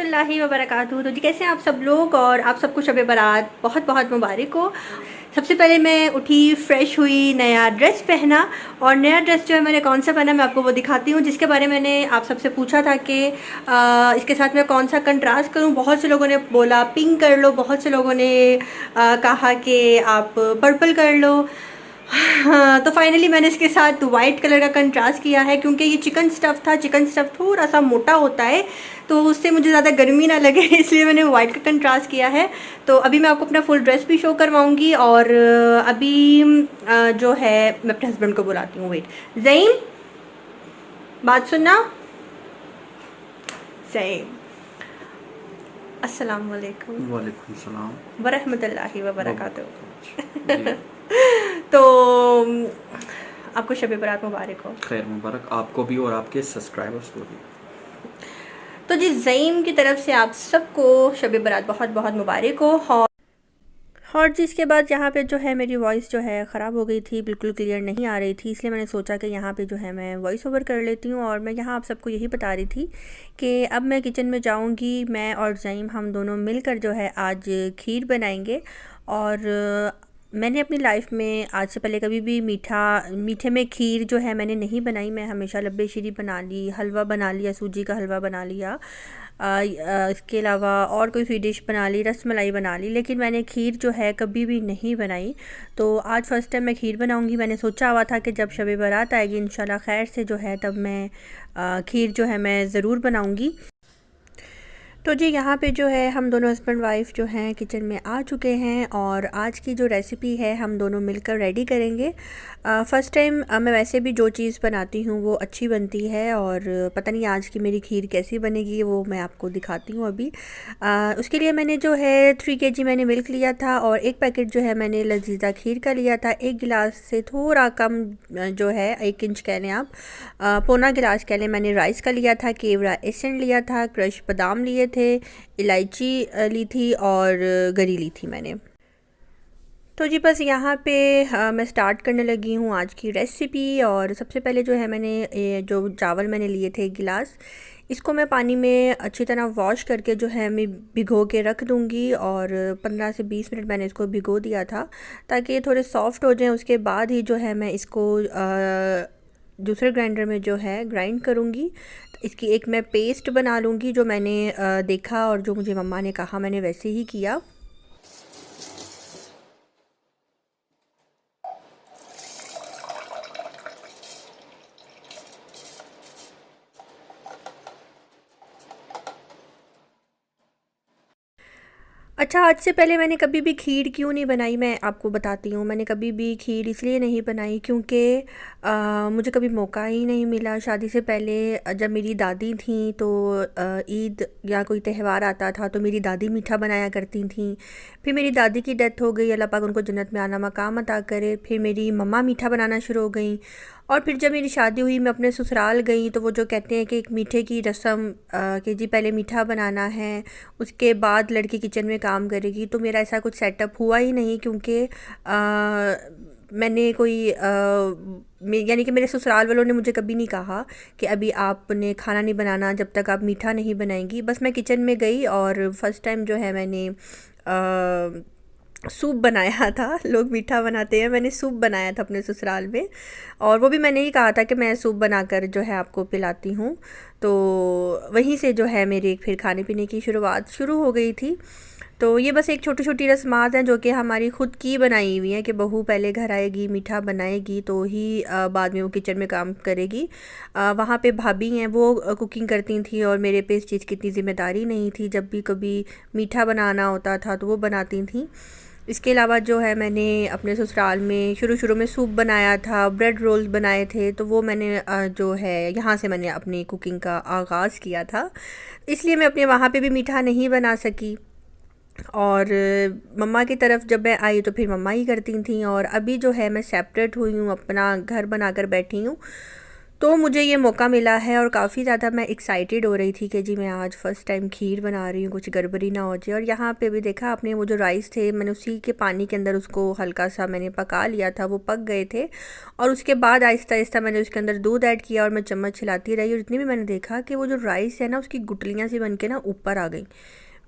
रहमतुल्लाहि व बरकातुहू। तो जी कैसे हैं आप सब लोग, और आप सबको शब बारात बहुत बहुत मुबारक हो। सबसे पहले मैं उठी, फ्रेश हुई, नया ड्रेस पहना, और नया ड्रेस जो है मैंने कौन सा पहना मैं आपको वो दिखाती हूँ, जिसके बारे में मैंने आप सबसे पूछा था कि इसके साथ मैं कौन सा कंट्रास्ट करूँ। बहुत से लोगों ने बोला पिंक कर लो, बहुत से लोगों ने कहा कि आप पर्पल कर लो। हाँ, तो फाइनली मैंने इसके साथ वाइट कलर का कंट्रास्ट किया है, क्योंकि ये चिकन स्टफ़ था। चिकन स्टफ़ थोड़ा सा मोटा होता है, तो उससे मुझे ज़्यादा गर्मी ना लगे इसलिए मैंने वाइट का कंट्रास्ट किया है। तो अभी मैं आपको अपना फुल ड्रेस भी शो करवाऊंगी, और अभी जो है मैं अपने हस्बैंड को बुलाती हूँ। वेट ज़ईम, बात सुनना। ज़ईम, अस्सलाम वालेकुम। वालेकुम सलाम व रहमतुल्लाहि व बरकातुहू। जी। तो आपको शब बारात मुबारक हो। खैर मुबारक आपको भी और आपके सब्सक्राइबर्स को भी। तो जी ज़ईम की तरफ से आप सबको शब बारात बहुत बहुत मुबारक हो। और जी इसके बाद यहाँ पे जो है मेरी वॉइस जो है ख़राब हो गई थी, बिल्कुल क्लियर नहीं आ रही थी, इसलिए मैंने सोचा कि यहाँ पे जो है मैं वॉइस ओवर कर लेती हूँ। और मैं यहाँ आप सबको यही बता रही थी कि अब मैं किचन में जाऊँगी, मैं और ज़ईम हम दोनों मिलकर जो है आज खीर बनाएंगे। और मैंने अपनी लाइफ में आज से पहले कभी भी मीठे में खीर जो है मैंने नहीं बनाई। मैं हमेशा लब्बे शीरी बना ली, हलवा बना लिया, सूजी का हलवा बना लिया, इसके अलावा और कोई स्वीट डिश बना ली, रस मलाई बना ली, लेकिन मैंने खीर जो है कभी भी नहीं बनाई। तो आज फ़र्स्ट टाइम मैं खीर बनाऊंगी। मैंने सोचा हुआ था कि जब शब बारात आएगी इंशाल्लाह खैर से जो है तब मैं खीर जो है मैं ज़रूर बनाऊंगी। तो जी यहाँ पे जो है हम दोनों हस्बैंड वाइफ जो हैं किचन में आ चुके हैं, और आज की जो रेसिपी है हम दोनों मिलकर रेडी करेंगे। फ़र्स्ट टाइम मैं वैसे भी जो चीज़ बनाती हूँ वो अच्छी बनती है, और पता नहीं आज की मेरी खीर कैसी बनेगी वो मैं आपको दिखाती हूँ अभी। उसके लिए मैंने जो है 3 kg मैंने मिल्क लिया था, और एक पैकेट जो है मैंने लजीज़ा खीर का लिया था। 1 गिलास से थोड़ा कम जो है 1 इंच कह लें आप, पौना गिलास कह लें, मैंने राइस का लिया था, केवड़ा एसेंट लिया था, क्रश बादाम लिए थे, इलायची ली थी, और गरी ली थी मैंने। तो जी बस यहाँ पे मैं स्टार्ट करने लगी हूँ आज की रेसिपी। और सबसे पहले जो है मैंने जो चावल मैंने लिए थे 1 गिलास, इसको मैं पानी में अच्छी तरह वॉश करके जो है मैं भिगो के रख दूँगी, और 15 से 20 मिनट मैंने इसको भिगो दिया था ताकि ये थोड़े सॉफ़्ट हो जाएं। उसके बाद ही जो है मैं इसको दूसरे ग्राइंडर में जो है ग्राइंड करूँगी। इसकी एक मैं पेस्ट बना लूँगी, जो मैंने देखा और जो मुझे मम्मा ने कहा मैंने वैसे ही किया। अच्छा, आज से पहले मैंने कभी भी खीर क्यों नहीं बनाई मैं आपको बताती हूँ। मैंने कभी भी खीर इसलिए नहीं बनाई क्योंकि मुझे कभी मौका ही नहीं मिला। शादी से पहले जब मेरी दादी थी तो ईद या कोई त्यौहार आता था तो मेरी दादी मीठा बनाया करती थी। फिर मेरी दादी की डेथ हो गई, अल्लाह पाक उनको जन्नत में आला मकाम अता करे। फिर मेरी मम्मा मीठा बनाना शुरू हो गई, और फिर जब मेरी शादी हुई मैं अपने ससुराल गई तो वो जो कहते हैं कि एक मीठे की रस्म कि जी पहले मीठा बनाना है उसके बाद लड़की किचन में काम करेगी, तो मेरा ऐसा कुछ सेटअप हुआ ही नहीं। क्योंकि मैंने कोई यानी कि मेरे ससुराल वालों ने मुझे कभी नहीं कहा कि अभी आपने खाना नहीं बनाना जब तक आप मीठा नहीं बनाएंगी। बस मैं किचन में गई और फर्स्ट टाइम जो है मैंने सूप बनाया था। लोग मीठा बनाते हैं, मैंने सूप बनाया था अपने ससुराल में, और वो भी मैंने ही कहा था कि मैं सूप बनाकर जो है आपको पिलाती हूँ। तो वहीं से जो है मेरी फिर खाने पीने की शुरुआत शुरू हो गई थी। तो ये बस एक छोटी छोटी रस्मात हैं जो कि हमारी ख़ुद की बनाई हुई हैं कि बहू पहले घर आएगी, मीठा बनाएगी, तो ही बाद में वो किचन में काम करेगी। वहाँ पे भाभी हैं, वो कुकिंग करती थी और मेरे पे इस चीज़ की इतनी ज़िम्मेदारी नहीं थी। जब भी कभी मीठा बनाना होता था तो वो बनाती थी। इसके अलावा जो है मैंने अपने ससुराल में शुरू में सूप बनाया था, ब्रेड रोल्स बनाए थे, तो वो मैंने जो है यहाँ से मैंने अपनी कुकिंग का आगाज़ किया था। इसलिए मैं अपने वहाँ पे भी मीठा नहीं बना सकी। और मम्मा की तरफ जब मैं आई तो फिर मम्मा ही करती थी, और अभी जो है मैं सेपरेट हुई हूँ, अपना घर बनाकर बैठी हूँ। तो मुझे ये मौका मिला है और काफ़ी ज़्यादा मैं एक्साइटेड हो रही थी कि जी मैं आज फ़र्स्ट टाइम खीर बना रही हूँ, कुछ गड़बड़ी ना हो जाए। और यहाँ पे भी देखा आपने, वो जो राइस थे मैंने उसी के पानी के अंदर उसको हल्का सा मैंने पका लिया था, वो पक गए थे। और उसके बाद आहिस्ता आहिस्ता मैंने उसके अंदर दूध ऐड किया और मैं चम्मच हिलाती रही, और इतनी भी मैंने देखा कि वो जो राइस है ना उसकी गुटलियाँ सी बन के ना ऊपर आ गई।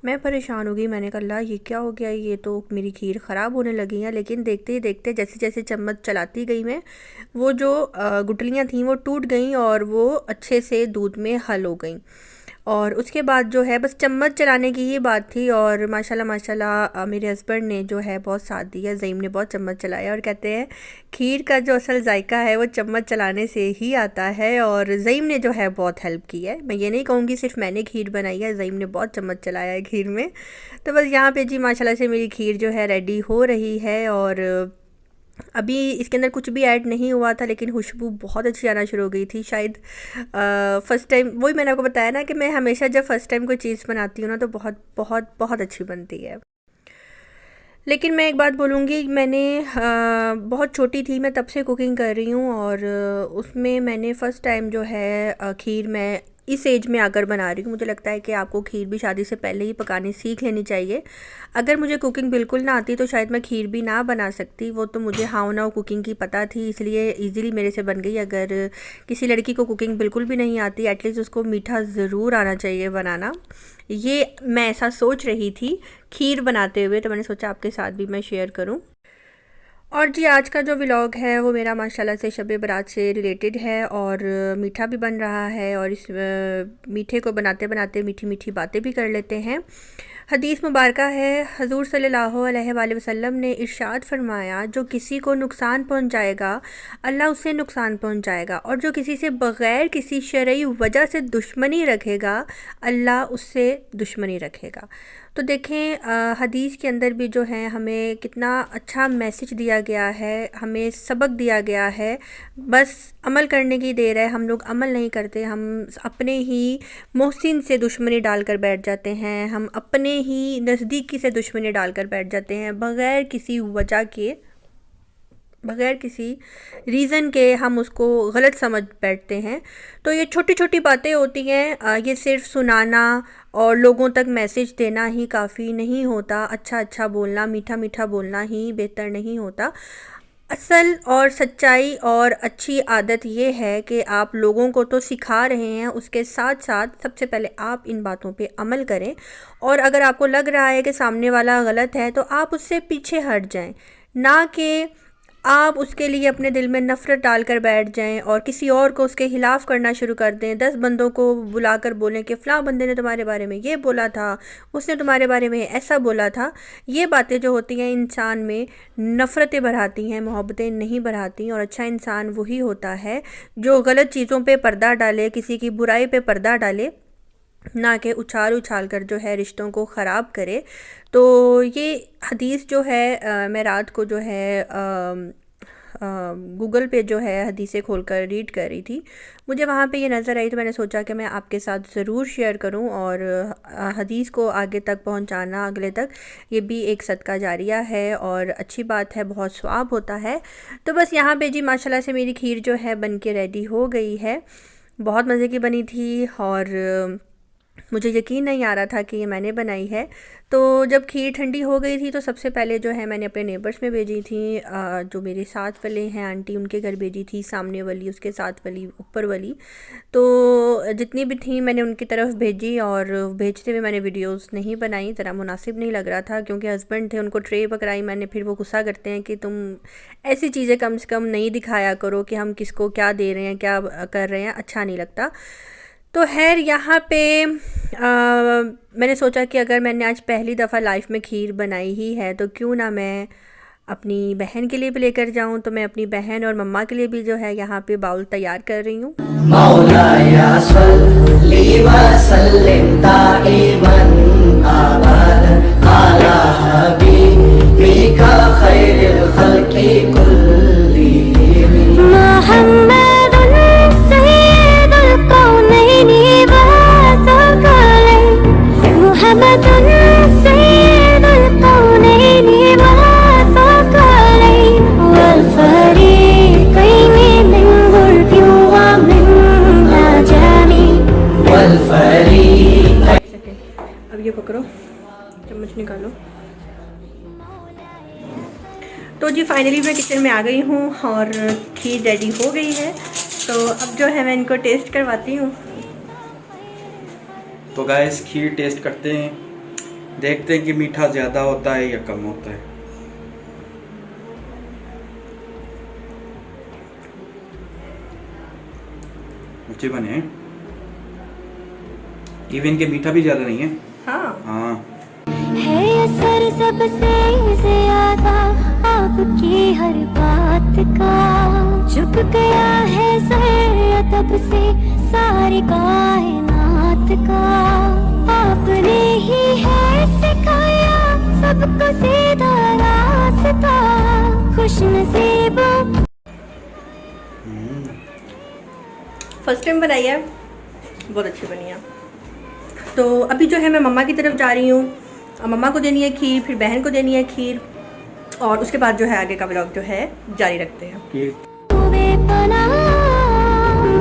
मैं परेशान हो गई, मैंने कहा ला ये क्या हो गया, ये तो मेरी खीर ख़राब होने लगी है। लेकिन देखते ही देखते जैसे जैसे चम्मच चलाती गई मैं, वो जो गुठलियाँ थीं वो टूट गईं और वो अच्छे से दूध में हल हो गईं। और उसके बाद जो है बस चम्मच चलाने की ही बात थी, और माशाल्लाह माशाल्लाह मेरे हस्बैंड ने जो है बहुत साथ दिया। ज़ईम ने बहुत चम्मच चलाया और कहते हैं खीर का जो असल जायका है वो चम्मच चलाने से ही आता है। और ज़ईम ने जो है बहुत हेल्प की है, मैं ये नहीं कहूँगी सिर्फ मैंने खीर बनाई है, ज़ईम ने बहुत चम्मच चलाया है खीर में। तो बस यहाँ पे जी माशाल्लाह से मेरी खीर जो है रेडी हो रही है। और अभी इसके अंदर कुछ भी ऐड नहीं हुआ था, लेकिन खुशबू बहुत अच्छी आना शुरू हो गई थी। शायद फ़र्स्ट टाइम, वही मैंने आपको बताया ना कि मैं हमेशा जब फ़र्स्ट टाइम कोई चीज़ बनाती हूँ ना तो बहुत बहुत बहुत अच्छी बनती है। लेकिन मैं एक बात बोलूँगी, मैंने बहुत छोटी थी मैं तब से कुकिंग कर रही हूँ, और उसमें मैंने फ़र्स्ट टाइम जो है खीर मैं इस एज में आकर बना रही हूँ। मुझे लगता है कि आपको खीर भी शादी से पहले ही पकानी सीख लेनी चाहिए। अगर मुझे कुकिंग बिल्कुल ना आती तो शायद मैं खीर भी ना बना सकती, वो तो मुझे हाउ नाउ कुकिंग की पता थी, इसलिए इजीली मेरे से बन गई। अगर किसी लड़की को कुकिंग बिल्कुल भी नहीं आती, एटलीस्ट उसको मीठा ज़रूर आना चाहिए बनाना। ये मैं ऐसा सोच रही थी खीर बनाते हुए, तो मैंने सोचा आपके साथ भी मैं शेयर करूं। और जी आज का जो व्लॉग है वो मेरा माशाल्लाह से शब बारात से रिलेटेड है, और मीठा भी बन रहा है, और इस मीठे को बनाते बनाते मीठी मीठी बातें भी कर लेते हैं। हदीस मुबारका है, हजूर सल्लल्लाहु अलैहि वसल्लम ने इरशाद फरमाया, जो किसी को नुकसान पहुंचाएगा अल्लाह उससे नुकसान पहुंचाएगा, और जो किसी से बग़ैर किसी शरई वजह से दुश्मनी रखेगा अल्लाह उससे दुश्मनी रखेगा। तो देखें हदीस के अंदर भी जो है हमें कितना अच्छा मैसेज दिया गया है, हमें सबक दिया गया है। बस अमल करने की देर है, हम लोग अमल नहीं करते, हम अपने ही मोहसिन से दुश्मनी डालकर बैठ जाते हैं, हम अपने ही नज़दीकी से दुश्मनी डालकर बैठ जाते हैं, बग़ैर किसी वजह के, बग़ैर किसी रीज़न के हम उसको गलत समझ बैठते हैं। तो ये छोटी छोटी बातें होती हैं, ये सिर्फ सुनाना और लोगों तक मैसेज देना ही काफ़ी नहीं होता। अच्छा बोलना, मीठा मीठा बोलना ही बेहतर नहीं होता। असल और सच्चाई और अच्छी आदत ये है कि आप लोगों को तो सिखा रहे हैं, उसके साथ साथ सबसे पहले आप इन बातों पे अमल करें। और अगर आपको लग रहा है कि सामने वाला गलत है तो आप उससे पीछे हट जाएं, ना कि आप उसके लिए अपने दिल में नफ़रत डालकर बैठ जाएं और किसी और को उसके ख़िलाफ़ करना शुरू कर दें। 10 बंदों को बुलाकर बोलें कि फ़लाँ बंदे ने तुम्हारे बारे में ये बोला था, उसने तुम्हारे बारे में ऐसा बोला था। ये बातें जो होती हैं इंसान में नफ़रतें बढ़ाती हैं, मोहब्बतें नहीं बढ़ाती। और अच्छा इंसान वही होता है जो गलत चीज़ों पे पर्दा डाले, किसी की बुराई पे पर्दा डाले, ना कि उछाल कर जो है रिश्तों को ख़राब करे। तो ये हदीस जो है मैं रात को जो है गूगल पे जो है हदीसें खोलकर रीड कर रही थी, मुझे वहाँ पे ये नज़र आई, तो मैंने सोचा कि मैं आपके साथ ज़रूर शेयर करूँ। और हदीस को आगे तक पहुँचाना, अगले तक, ये भी एक सदका जारिया है और अच्छी बात है, बहुत सवाब होता है। तो बस यहाँ पे जी माशाल्लाह से मेरी खीर जो है बन के रेडी हो गई है, बहुत मज़े की बनी थी, और मुझे यकीन नहीं आ रहा था कि ये मैंने बनाई है। तो जब खीर ठंडी हो गई थी तो सबसे पहले जो है मैंने अपने नेबर्स में भेजी थी, जो मेरे साथ वाले हैं आंटी, उनके घर भेजी थी, सामने वाली, उसके साथ वाली, ऊपर वाली। तो जितनी भी थी मैंने उनकी तरफ भेजी, और भेजते हुए मैंने वीडियोस नहीं बनाई, ज़रा मुनासिब नहीं लग रहा था, क्योंकि हस्बैंड थे, उनको ट्रे पकड़ाई मैंने, फिर वो गुस्सा करते हैं कि तुम ऐसी चीज़ें कम से कम नहीं दिखाया करो कि हम किसको क्या दे रहे हैं, क्या कर रहे हैं, अच्छा नहीं लगता। तो खैर यहाँ पे मैंने सोचा कि अगर मैंने आज पहली दफ़ा लाइफ में खीर बनाई ही है तो क्यों ना मैं अपनी बहन के लिए भी लेकर जाऊँ। तो मैं अपनी बहन और मम्मा के लिए भी जो है यहाँ पे बाउल तैयार कर रही हूँ। मौलाया सल्ली व सल्लिम दाइमन अबदन अला हबीबिका खैरिल खल्क़ि कुल्लिहिम मुहम्मदुन सय्यिदुल कौनैनि व सकलैन मुहम्मदुन सय्यिदुल कौनैनि व सकलैन वल फरीक़ैनि मिन गुर्बिन व मिन फाइनली मैं किचन में आ गई हूँ और खीर रेडी हो गई है। तो अब जो है मैं इनको टेस्ट करवाती हूँ। तो गाइस खीर टेस्ट करते हैं, देखते हैं कि मीठा ज़्यादा होता है या कम होता है। अच्छे बने हैं, इवन के मीठा भी ज़्यादा नहीं है। हाँ है असर सबसे ज्यादा आपकी हर बात का, झुक गया है सर तब से सारी कायनात का, आपने ही है सिखाया सबको सीधा रास्ता, खुश नसीबों। फर्स्ट टाइम बनाई है, बहुत अच्छी बनी है। तो अभी जो है मैं मम्मा की तरफ जा रही हूँ, मम्मा को देनी है खीर, फिर बहन को देनी है खीर, और उसके बाद जो है आगे का व्लॉग जो है जारी रखते हैं। बेपना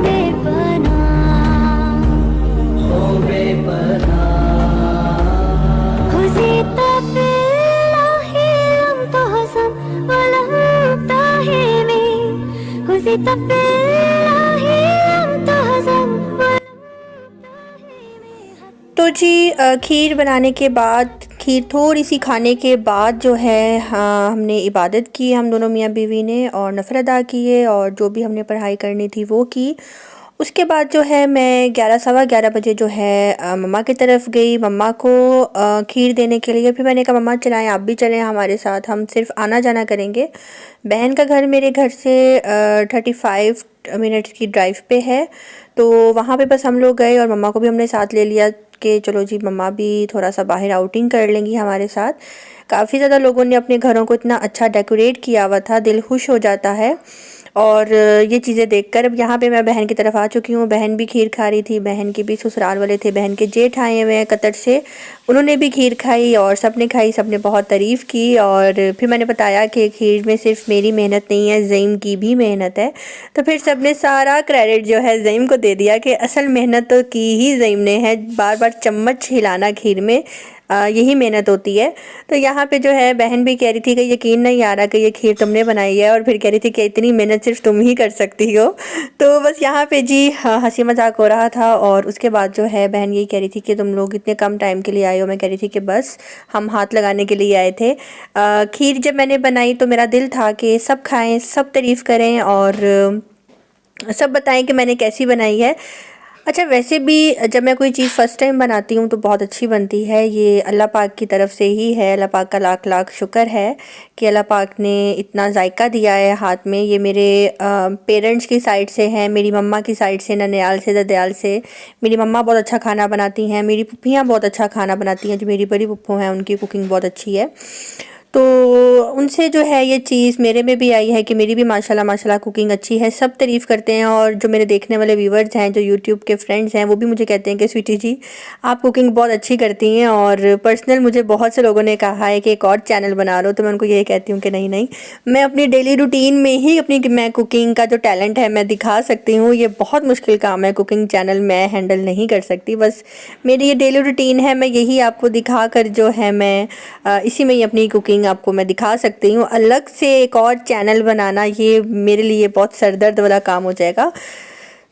बेपना ओ बेपना हुज़ीता बिल्लाहि लम तहज़न वलम ताहिमी, हुज़ीता बिल्लाहि लम तहज़न। तो जी खीर बनाने के बाद, खीर थोड़ी सी खाने के बाद जो है हमने इबादत की, हम दोनों मियाँ बीवी ने, और नफ़ल अदा किए और जो भी हमने पढ़ाई करनी थी वो की। उसके बाद जो है मैं 11 सवा 11 बजे जो है मम्मा की तरफ गई, मम्मा को खीर देने के लिए। फिर मैंने कहा मम्मा चलाएं, आप भी चलें हमारे साथ, हम सिर्फ आना जाना करेंगे। बहन का घर मेरे घर से 35 मिनट्स की ड्राइव पे है, तो वहाँ पे बस हम लोग गए और मम्मा को भी हमने साथ ले लिया कि चलो जी मम्मा भी थोड़ा सा बाहर आउटिंग कर लेंगी हमारे साथ। काफ़ी ज़्यादा लोगों ने अपने घरों को इतना अच्छा डेकोरेट किया हुआ था, दिल खुश हो जाता है। और ये चीज़ें देखकर अब यहाँ पे मैं बहन की तरफ आ चुकी हूँ। बहन भी खीर खा रही थी, बहन के भी ससुराल वाले थे, बहन के जेठ आए हुए हैं कतर से, उन्होंने भी खीर खाई और सबने खाई, सबने बहुत तारीफ़ की। और फिर मैंने बताया कि खीर में सिर्फ मेरी मेहनत नहीं है, ज़ईम की भी मेहनत है। तो फिर सबने सारा क्रेडिट जो है ज़ईम को दे दिया कि असल मेहनत तो की ही ज़ईम ने है, बार बार चम्मच हिलाना खीर में यही मेहनत होती है। तो यहाँ पे जो है बहन भी कह रही थी कि यकीन नहीं आ रहा कि ये खीर तुमने बनाई है, और फिर कह रही थी कि इतनी मेहनत सिर्फ तुम ही कर सकती हो। तो बस यहाँ पे जी हंसी मजाक हो रहा था। और उसके बाद जो है बहन यही कह रही थी कि तुम लोग इतने कम टाइम के लिए आए हो। मैं कह रही थी कि बस हम हाथ लगाने के लिए आए थे। खीर जब मैंने बनाई तो मेरा दिल था कि सब खाएँ, सब तारीफ़ करें और सब बताएं कि मैंने कैसी बनाई है। अच्छा, वैसे भी जब मैं कोई चीज़ फ़र्स्ट टाइम बनाती हूँ तो बहुत अच्छी बनती है, ये अल्लाह पाक की तरफ से ही है। अल्लाह पाक का लाख लाख शुक्र है कि अल्लाह पाक ने इतना जायका दिया है हाथ में। ये मेरे पेरेंट्स की साइड से है, मेरी मम्मा की साइड से, ननियाल से, ददयाल से। मेरी मम्मा बहुत अच्छा खाना बनाती हैं, मेरी पुप्पियाँ बहुत अच्छा खाना बनाती हैं, जो मेरी बड़ी पुप्पो हैं उनकी कुकिंग बहुत अच्छी है। तो उनसे जो है ये चीज़ मेरे में भी आई है कि मेरी भी माशाल्लाह माशाल्लाह कुकिंग अच्छी है, सब तारीफ़ करते हैं। और जो मेरे देखने वाले व्यूवर्स हैं, जो यूट्यूब के फ्रेंड्स हैं, वो भी मुझे कहते हैं कि स्वीटी जी आप कुकिंग बहुत अच्छी करती हैं। और पर्सनल मुझे बहुत से लोगों ने कहा है कि एक और चैनल बना लो, तो मैं उनको यही कहती हूँ कि नहीं नहीं, मैं अपनी डेली रूटीन में ही मैं कुकिंग का जो टैलेंट है मैं दिखा सकती हूँ। ये बहुत मुश्किल काम है, कुकिंग चैनल मैं हैंडल नहीं कर सकती। बस मेरी ये डेली रूटीन है, मैं यही आपको दिखा कर जो है मैं इसी में ही अपनी कुकिंग आपको मैं दिखा सकती हूँ। अलग से एक और चैनल बनाना ये मेरे लिए बहुत सरदर्द वाला काम हो जाएगा।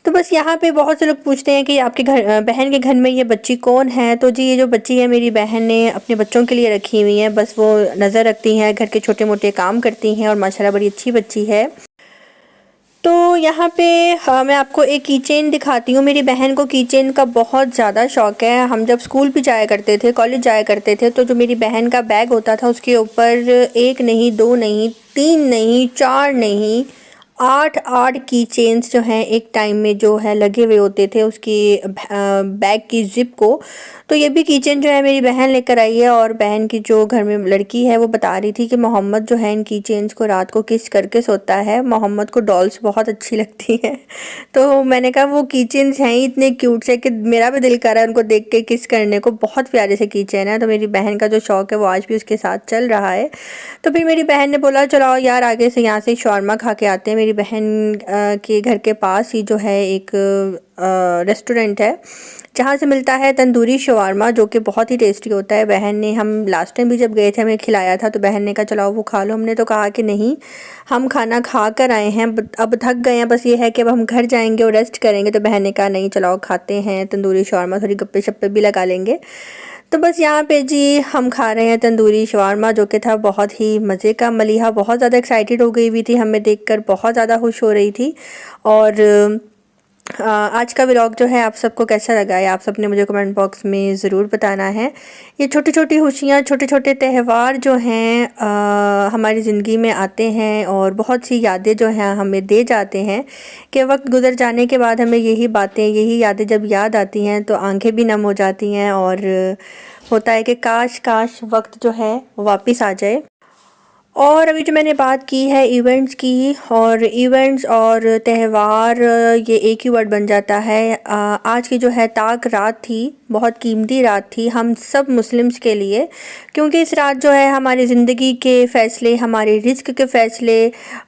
तो बस यहाँ पे बहुत से लोग पूछते हैं कि आपके घर बहन के घर में ये बच्ची कौन है। तो जी ये जो बच्ची है मेरी बहन ने अपने बच्चों के लिए रखी हुई है, बस वो नज़र रखती हैं, घर के छोटे मोटे काम करती हैं और माशाल्लाह बड़ी अच्छी बच्ची है। तो यहाँ पे मैं आपको एक कीचेन दिखाती हूँ। मेरी बहन को कीचेन का बहुत ज़्यादा शौक़ है। हम जब स्कूल भी जाया करते थे, कॉलेज जाया करते थे, तो जो मेरी बहन का बैग होता था उसके ऊपर 1 नहीं 2 नहीं 3 नहीं 4 नहीं 8 की चेन्स जो हैं एक टाइम में जो है लगे हुए होते थे उसकी बैग की ज़िप को। तो ये भी किचन जो है मेरी बहन लेकर आई है। और बहन की जो घर में लड़की है वो बता रही थी कि मोहम्मद जो है इन की चेन्स को रात को किस करके सोता है, मोहम्मद को डॉल्स बहुत अच्छी लगती है। तो मैंने कहा वो किचन्स हैं ही इतने क्यूट से कि मेरा भी दिल कर रहा है उनको देख के किस करने को, बहुत प्यारे से किचन है। तो मेरी बहन का जो शौक़ है वो आज भी उसके साथ चल रहा है। तो फिर मेरी बहन ने बोला चलो यार आगे से यहाँ से शॉर्मा खा के आते हैं। मेरी बहन के घर के पास ही जो है एक रेस्टोरेंट है जहाँ से मिलता है तंदूरी शवारमा, जो कि बहुत ही टेस्टी होता है। बहन ने, हम लास्ट टाइम भी जब गए थे हमें खिलाया था, तो बहन ने कहा चलाओ वो खा लो। हमने तो कहा कि नहीं, हम खाना खा कर आए हैं, अब थक गए हैं, बस ये है कि अब हम घर जाएंगे और रेस्ट करेंगे। तो बहन ने कहा नहीं चलाओ खाते हैं तंदूरी शवारमा, थोड़ी गप्पे शप्पे भी लगा लेंगे। तो बस यहाँ पे जी हम खा रहे हैं तंदूरी शवारमा, जो कि था बहुत ही मज़े का। मलिहा बहुत ज़्यादा एक्साइटेड हो गई हुई थी, हमें देखकर बहुत ज़्यादा खुश हो रही थी। और आज का व्लॉग जो है आप सबको कैसा लगा है, आप सब ने मुझे कमेंट बॉक्स में ज़रूर बताना है। ये छोटी छोटी खुशियाँ, छोटे छोटे त्यौहार जो हैं हमारी ज़िंदगी में आते हैं और बहुत सी यादें जो हैं हमें दे जाते हैं कि वक्त गुजर जाने के बाद हमें यही बातें, यही यादें जब याद आती हैं तो आंखें भी नम हो जाती हैं और होता है कि काश काश वक्त जो है वापस आ जाए। और अभी जो मैंने बात की है इवेंट्स की, और इवेंट्स और त्यौहार ये एक ही वर्ड बन जाता है। आज की जो है ताक रात थी, बहुत कीमती रात थी हम सब मुस्लिम्स के लिए, क्योंकि इस रात जो है हमारी ज़िंदगी के फ़ैसले, हमारे रिस्क के फ़ैसले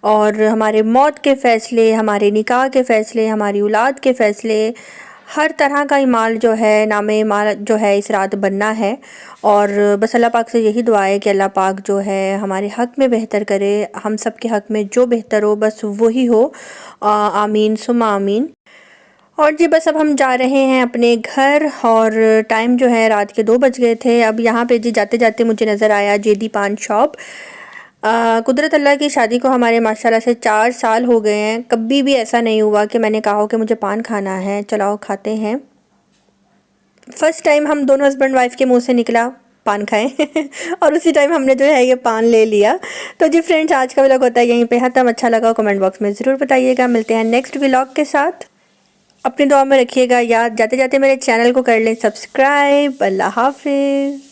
और हमारे मौत के फ़ैसले, हमारे निकाह के फ़ैसले, हमारी औलाद के फ़ैसले, हर तरह का ईमाल जो है, नामे ईमाल जो है इस रात बनना है। और बस अल्लाह पाक से यही दुआ है कि अल्लाह पाक जो है हमारे हक़ में बेहतर करे, हम सब के हक़ में जो बेहतर हो बस वही हो। आमीन सुम्मा आमीन। और जी बस अब हम जा रहे हैं अपने घर, और टाइम जो है रात के 2 बज गए थे। अब यहाँ पे जी जाते जाते मुझे नज़र आया जेदी पान शॉप। कुदरत अल्लाह की शादी को हमारे माशाल्लाह से 4 साल हो गए हैं। कभी भी ऐसा नहीं हुआ कि मैंने कहा हो कि मुझे पान खाना है, चलाओ खाते हैं। फ़र्स्ट टाइम हम दोनों हस्बैंड वाइफ के मुंह से निकला पान खाएं और उसी टाइम हमने जो है ये पान ले लिया। तो जी फ्रेंड्स, आज का व्लॉग होता है यहीं पे ख़त्म। अच्छा लगा कमेंट बॉक्स में ज़रूर बताइएगा। मिलते हैं नेक्स्ट व्लॉग के साथ। अपनी दुआ में रखिएगा याद। जाते जाते मेरे चैनल को कर लें सब्सक्राइब। अल्लाह हाफिज़।